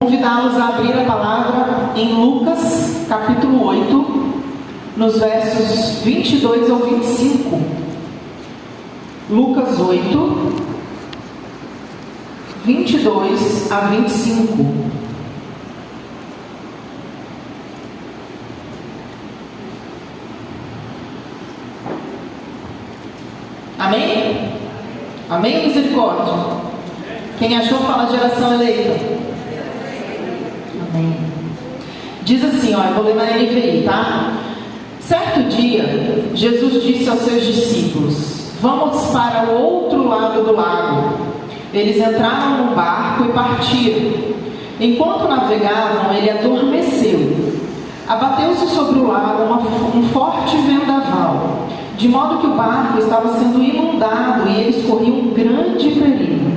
Convidá-los a abrir a palavra em Lucas, capítulo 8, nos versos 22 ao 25. Lucas 8, 22 a 25. Amém? Amém, misericórdia? Quem achou, fala geração eleita. Amém. Diz assim, ó, eu vou ler na NVI, tá? Certo dia, Jesus disse aos seus discípulos: vamos para o outro lado do lago. Eles entraram no barco e partiram. Enquanto navegavam, ele adormeceu. Abateu-se sobre o lago um forte vendaval, de modo que o barco estava sendo inundado e eles corriam um grande perigo.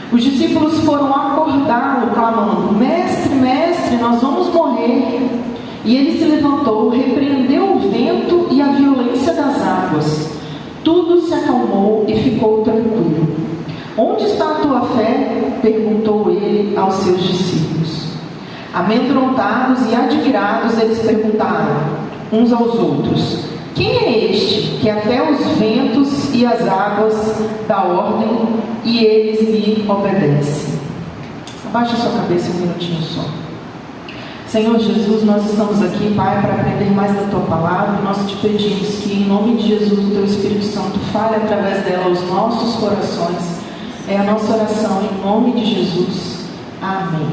Os discípulos foram acordá-lo, clamando: Mestre, mestre, nós vamos morrer. E ele se levantou, repreendeu o vento e a violência das águas. Tudo se acalmou e ficou tranquilo. Onde está a tua fé? Perguntou ele aos seus discípulos. Amedrontados e admirados, eles perguntaram uns aos outros: quem é este que até os ventos e as águas dá ordem e eles lhe obedecem? Abaixa a sua cabeça um minutinho só. Senhor Jesus, nós estamos aqui, Pai, para aprender mais da Tua Palavra. Nós te pedimos que, em nome de Jesus, o Teu Espírito Santo fale através dela aos nossos corações. É a nossa oração, em nome de Jesus. Amém.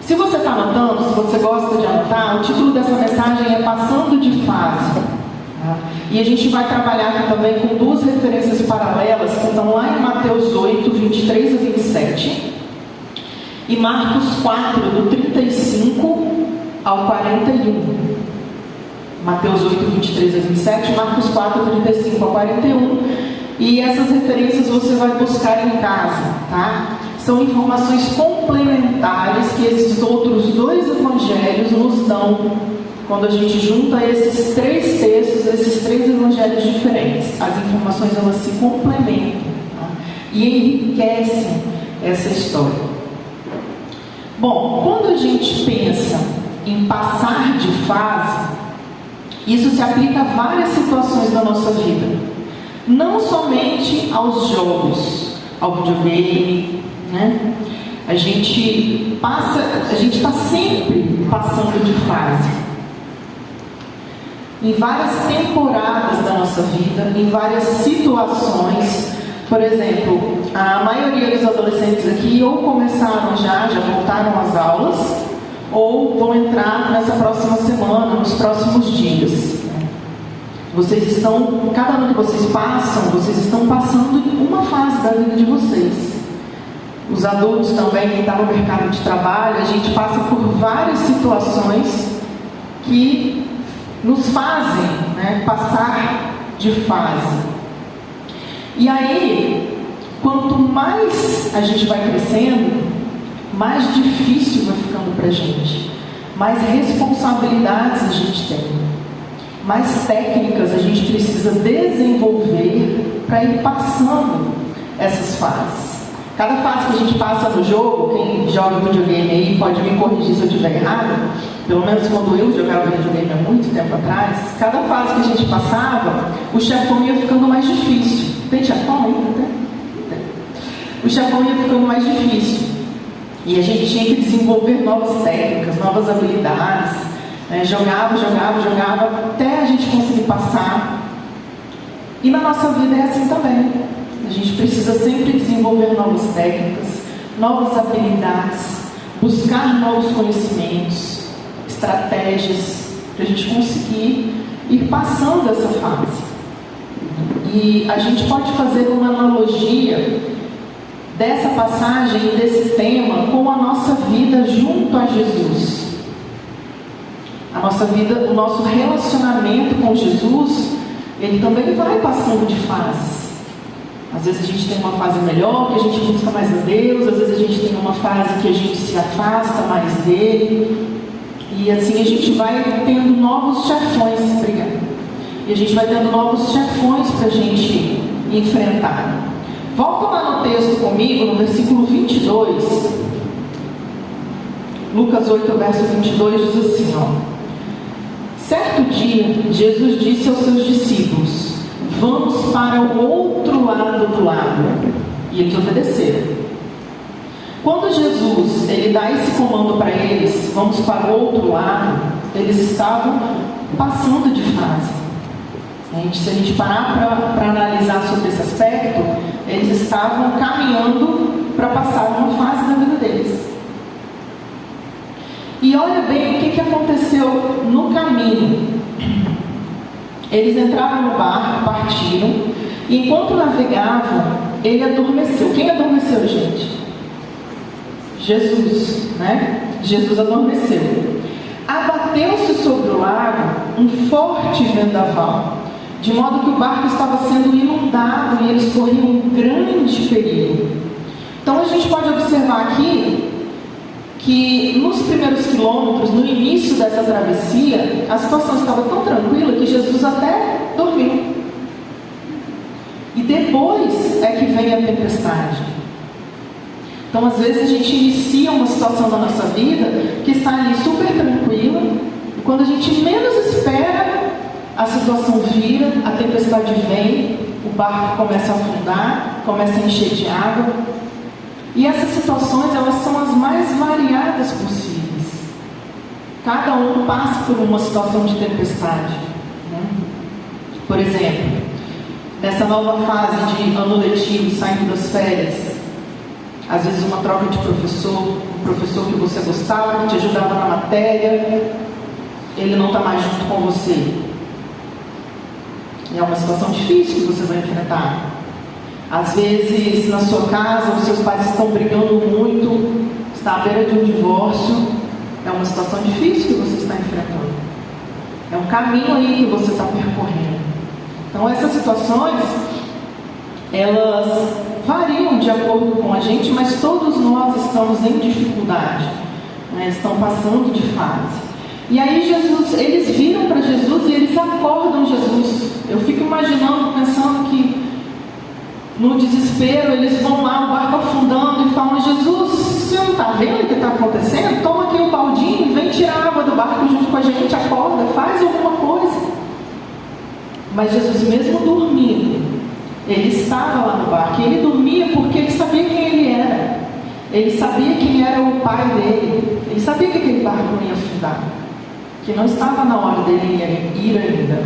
Se você está anotando, se você gosta de anotar, o título dessa mensagem é Passando de Fase. E a gente vai trabalhar aqui também com duas referências paralelas que estão lá em Mateus 8, 23 a 27 e Marcos 4, do 35 ao 41. Mateus 8, 23 a 27, Marcos 4, 35 ao 41. E essas referências você vai buscar em casa, tá? São informações complementares que esses outros dois evangelhos nos dão quando a gente junta esses três textos, esses três evangelhos diferentes. As informações, elas se complementam, tá? E enriquecem essa história. Bom, quando a gente pensa em passar de fase, isso se aplica a várias situações da nossa vida. Não somente aos jogos, ao videogame, né? A gente está sempre passando de fase. Em várias temporadas da nossa vida, em várias situações. Por exemplo, a maioria dos adolescentes aqui ou começaram já voltaram às aulas, ou vão entrar nessa próxima semana, nos próximos dias. Vocês estão, cada ano que vocês passam, vocês estão passando em uma fase da vida de vocês. Os adultos também, quem está no mercado de trabalho, a gente passa por várias situações que nos fazem, né, passar de fase. E aí, quanto mais a gente vai crescendo, mais difícil vai ficando para a gente, mais responsabilidades a gente tem, mais técnicas a gente precisa desenvolver para ir passando essas fases. Cada fase que a gente passa no jogo, quem joga videogame aí pode me corrigir se eu estiver errado, pelo menos quando eu jogava videogame há muito tempo atrás, cada fase que a gente passava, o chefão ia ficando mais difícil. Tem chefão ainda? Tem. O chefão ia ficando mais difícil. E a gente tinha que desenvolver novas técnicas, novas habilidades, né? Jogava até a gente conseguir passar. E na nossa vida é assim também. A gente precisa sempre desenvolver novas técnicas, novas habilidades, buscar novos conhecimentos, estratégias, para a gente conseguir ir passando essa fase. E a gente pode fazer uma analogia dessa passagem, desse tema, com a nossa vida junto a Jesus. A nossa vida, o nosso relacionamento com Jesus, ele também vai passando de fases. Às vezes a gente tem uma fase melhor, que a gente busca mais a Deus. Às vezes a gente tem uma fase que a gente se afasta mais dele. E assim a gente vai tendo novos chefões. Obrigada. E a gente vai tendo novos chefões para a gente enfrentar. Volta lá no texto comigo, no versículo 22. Lucas 8, verso 22 diz assim, ó: certo dia, Jesus disse aos seus discípulos: vamos para o outro lado do lago. E eles obedeceram. Quando Jesus ele dá esse comando para eles, vamos para o outro lado, eles estavam passando de fase. Se a gente parar para analisar sobre esse aspecto, eles estavam caminhando para passar uma fase da vida deles. E olha bem o que aconteceu no caminho. Eles entraram no barco, partiram, e enquanto navegavam, ele adormeceu. Quem adormeceu, gente? Jesus, né? Jesus adormeceu. Abateu-se sobre o lago um forte vendaval, de modo que o barco estava sendo inundado e eles corriam um grande perigo. Então a gente pode observar aqui que nos primeiros quilômetros, no início dessa travessia, a situação estava tão tranquila que Jesus até dormiu. E depois é que vem a tempestade. Então, às vezes, a gente inicia uma situação da nossa vida que está ali super tranquila, e quando a gente menos espera, a situação vira, a tempestade vem, o barco começa a afundar, começa a encher de água. E essas situações, elas são as mais variadas possíveis. Cada um passa por uma situação de tempestade, né? Por exemplo, nessa nova fase de ano letivo, saindo das férias, às vezes uma troca de professor, um professor que você gostava, que te ajudava na matéria, ele não está mais junto com você. É uma situação difícil que você vai enfrentar. Às vezes, na sua casa, os seus pais estão brigando muito, está à beira de um divórcio, é uma situação difícil que você está enfrentando. É um caminho aí que você está percorrendo. Então, essas situações, elas variam de acordo com a gente, mas todos nós estamos em dificuldade, né? Estão passando de fase. E aí eles viram para Jesus e eles acordam Jesus. Eu fico imaginando, pensando que no desespero eles vão lá, o barco afundando, e falam: Jesus, você não está vendo o que está acontecendo? Toma aqui um baldinho e vem tirar a água do barco junto com a gente, acorda, faz alguma coisa. Mas Jesus, mesmo dormindo, ele estava lá no barco. E ele dormia porque ele sabia quem ele era. Ele sabia quem era o pai dele. Ele sabia que aquele barco não ia afundar, que não estava na hora dele ir ainda.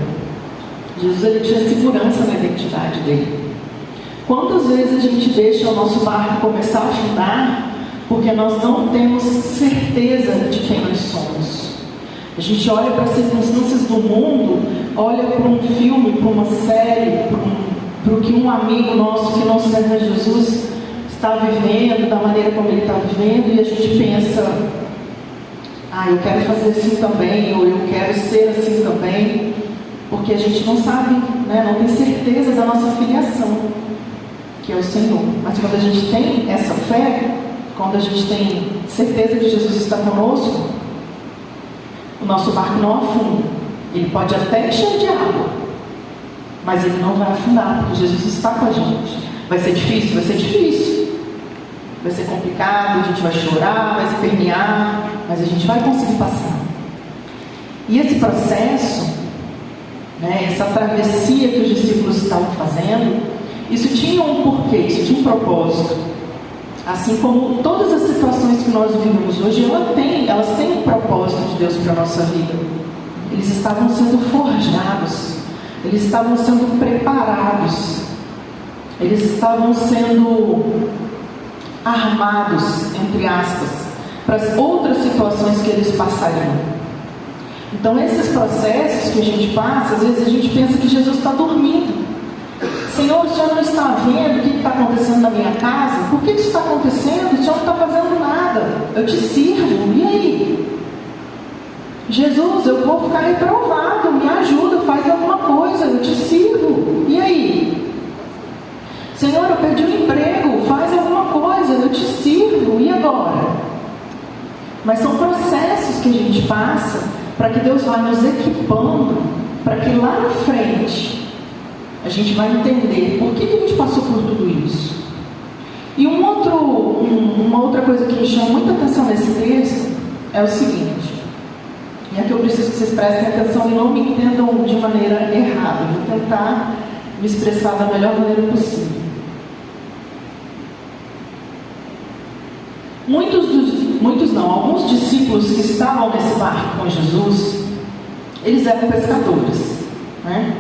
Jesus, ele tinha segurança na identidade dele. Quantas vezes a gente deixa o nosso barco começar a afundar porque nós não temos certeza de quem nós somos? A gente olha para as circunstâncias do mundo, olha para um filme, para uma série, para o que um amigo nosso que não serve a Jesus está vivendo, da maneira como ele está vivendo, e a gente pensa: eu quero fazer assim também, ou eu quero ser assim também, porque a gente não sabe, né, não tem certeza da nossa filiação, que é o Senhor. Mas quando a gente tem essa fé, quando a gente tem certeza que Jesus está conosco, o nosso barco não afunda. Ele pode até encher de água, mas ele não vai afundar, porque Jesus está com a gente. Vai ser difícil? Vai ser difícil. Vai ser complicado, a gente vai chorar, vai se espernear, mas a gente vai conseguir passar. E esse processo, né, essa travessia que os discípulos estavam fazendo, isso tinha um porquê, isso tinha um propósito. Assim como todas as situações que nós vivemos hoje, elas têm um propósito de Deus para a nossa vida. Eles estavam sendo forjados, eles estavam sendo preparados, eles estavam sendo armados, entre aspas, para as outras situações que eles passariam. Então, esses processos que a gente passa, às vezes a gente pensa que Jesus está dormindo. Senhor, o Senhor não está vendo o que está acontecendo na minha casa? Por que isso está acontecendo? O Senhor não está fazendo nada. Eu te sirvo, e aí? Jesus, eu vou ficar reprovado, me ajuda, faz alguma coisa, eu te sirvo, e aí? Senhor, eu perdi o emprego, faz alguma coisa, eu te sirvo, e agora? Mas são processos que a gente passa para que Deus vá nos equipando, para que lá na frente a gente vai entender por que a gente passou por tudo isso. E uma outra coisa que me chama muita atenção nesse texto é o seguinte, e aqui eu preciso que vocês prestem atenção e não me entendam de maneira errada. Eu vou tentar me expressar da melhor maneira possível. Alguns discípulos que estavam nesse barco com Jesus, eles eram pescadores, né?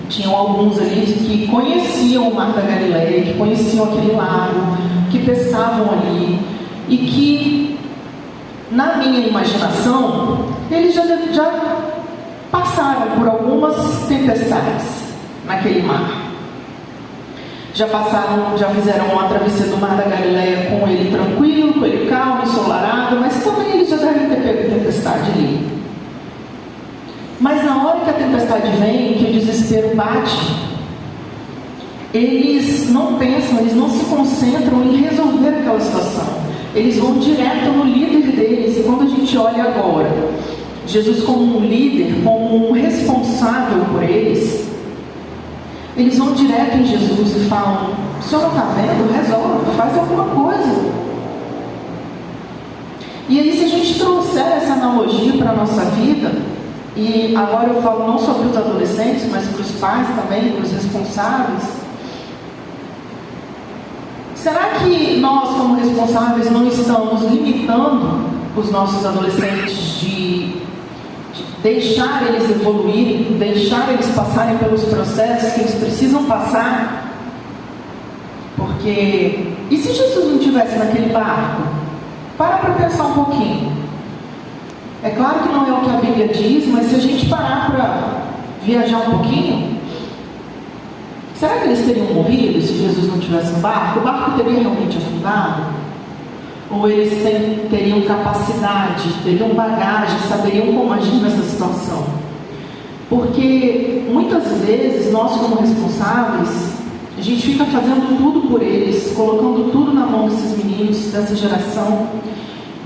Tinham alguns ali que conheciam o Mar da Galileia, que conheciam aquele lago, que pescavam ali, e que, na minha imaginação, eles já passaram por algumas tempestades naquele mar. Já fizeram uma travessia do Mar da Galileia com ele tranquilo, com ele calmo, ensolarado, mas também eles já devem ter pego tempestade ali. Mas na hora que a tempestade vem, que o desespero bate, eles não pensam, eles não se concentram em resolver aquela situação. Eles vão direto no líder deles. E quando a gente olha agora, Jesus como um líder, como um responsável por eles vão direto em Jesus e falam: o senhor não está vendo? Resolve, faz alguma coisa. E aí, se a gente trouxer essa analogia para a nossa vida, e agora eu falo não só para os adolescentes, mas para os pais também, para os responsáveis, será que nós, como responsáveis, não estamos limitando os nossos adolescentes de deixar eles evoluírem, deixar eles passarem pelos processos que eles precisam passar? Porque, e se Jesus não estivesse naquele barco? Para pensar um pouquinho. É claro que não é o que a Bíblia diz, mas se a gente parar para viajar um pouquinho, será que eles teriam morrido se Jesus não tivesse no barco? O barco teria realmente afundado? Ou eles teriam capacidade, teriam bagagem, saberiam como agir nessa situação? Porque muitas vezes nós, como responsáveis, a gente fica fazendo tudo por eles, colocando tudo na mão desses meninos, dessa geração,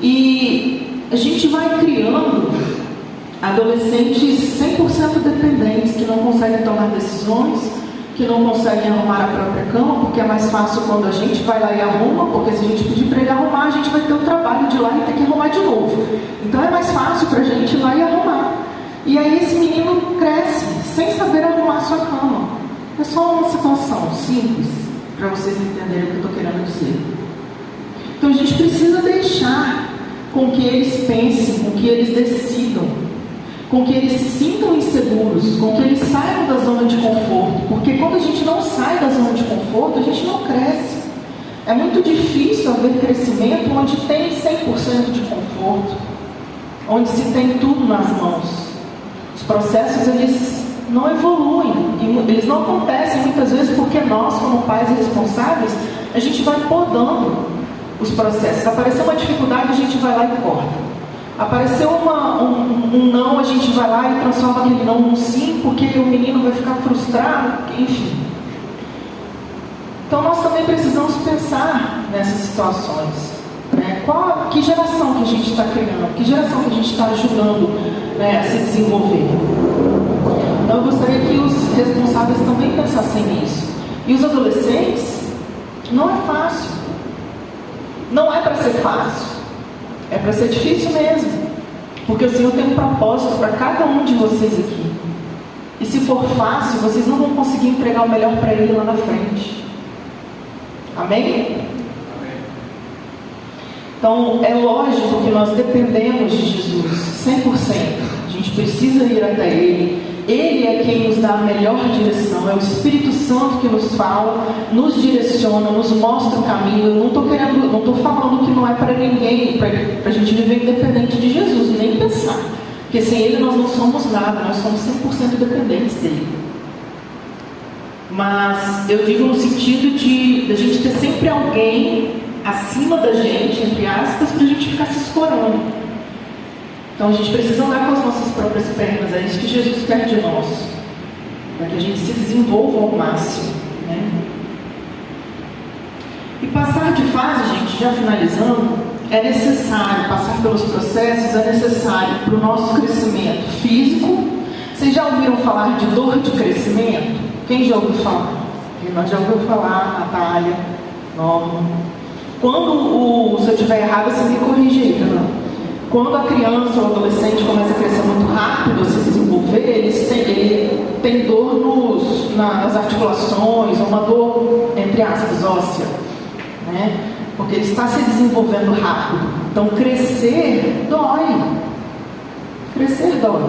e a gente vai criando adolescentes 100% dependentes, que não conseguem tomar decisões, que não conseguem arrumar a própria cama, porque é mais fácil quando a gente vai lá e arruma, porque se a gente pedir para ele arrumar, a gente vai ter o trabalho de ir lá e ter que arrumar de novo. Então é mais fácil para a gente ir lá e arrumar. E aí esse menino cresce sem saber arrumar a sua cama. É só uma situação simples, para vocês entenderem o que eu estou querendo dizer. Então a gente precisa deixar com que eles pensem, com que eles decidam, com que eles se sintam inseguros, com que eles saiam da zona de conforto, porque quando a gente não sai da zona de conforto, a gente não cresce. É muito difícil haver crescimento onde tem 100% de conforto, onde se tem tudo nas mãos. Os processos, eles não evoluem, e eles não acontecem muitas vezes porque nós, como pais responsáveis, a gente vai podando os processos. Apareceu uma dificuldade, a gente vai lá e corta. Apareceu um não, a gente vai lá e transforma aquele não num sim, porque o menino vai ficar frustrado, enfim. Então nós também precisamos pensar nessas situações, né? Que geração que a gente está criando, que geração que a gente está ajudando, né, a se desenvolver. Então eu gostaria que os responsáveis também pensassem nisso. E os adolescentes, não é fácil. Não é para ser fácil. É para ser difícil mesmo, porque o Senhor tem um propósito para cada um de vocês aqui. E se for fácil, vocês não vão conseguir entregar o melhor para Ele lá na frente. Amém? Amém. Então, é lógico que nós dependemos de Jesus 100%. A gente precisa ir até Ele. Ele é quem nos dá a melhor direção. É o Espírito Santo que nos fala, nos direciona, nos mostra o caminho. Eu não estou falando que não é para ninguém, para a gente viver independente de Jesus, nem pensar. Porque sem Ele nós não somos nada, nós somos 100% dependentes dEle. Mas eu digo no sentido de a gente ter sempre alguém acima da gente, entre aspas, para a gente ficar se escorando. Então a gente precisa andar com as nossas próprias pernas. É isso que Jesus quer de nós, para que a gente se desenvolva ao máximo, né? E passar de fase, gente, já finalizando, é necessário. Passar pelos processos é necessário para o nosso crescimento físico. Vocês já ouviram falar de dor de crescimento? Quem já ouviu falar? Quem não já ouviu falar? Natália, Norma. Se eu estiver errado, você me corrige aí, não? Quando a criança ou o adolescente começa a crescer muito rápido, a se desenvolver, ele tem dor nas articulações, uma dor, entre aspas, óssea, né? Porque ele está se desenvolvendo rápido. Então, crescer dói. Crescer dói.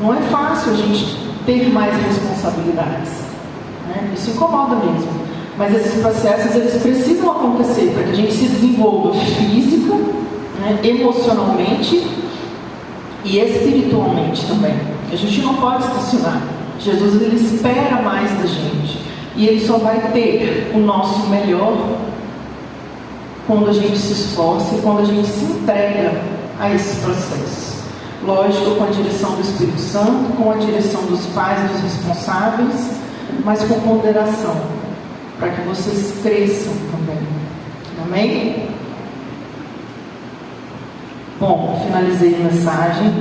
Não é fácil a gente ter mais responsabilidades, né? Isso incomoda mesmo. Mas esses processos, eles precisam acontecer para que a gente se desenvolva física, né, emocionalmente e espiritualmente também. A gente não pode estacionar. Jesus, ele espera mais da gente. E ele só vai ter o nosso melhor quando a gente se esforça e quando a gente se entrega a esse processo. Lógico, com a direção do Espírito Santo, com a direção dos pais e dos responsáveis, mas com ponderação, para que vocês cresçam também. Amém? Bom, finalizei a mensagem.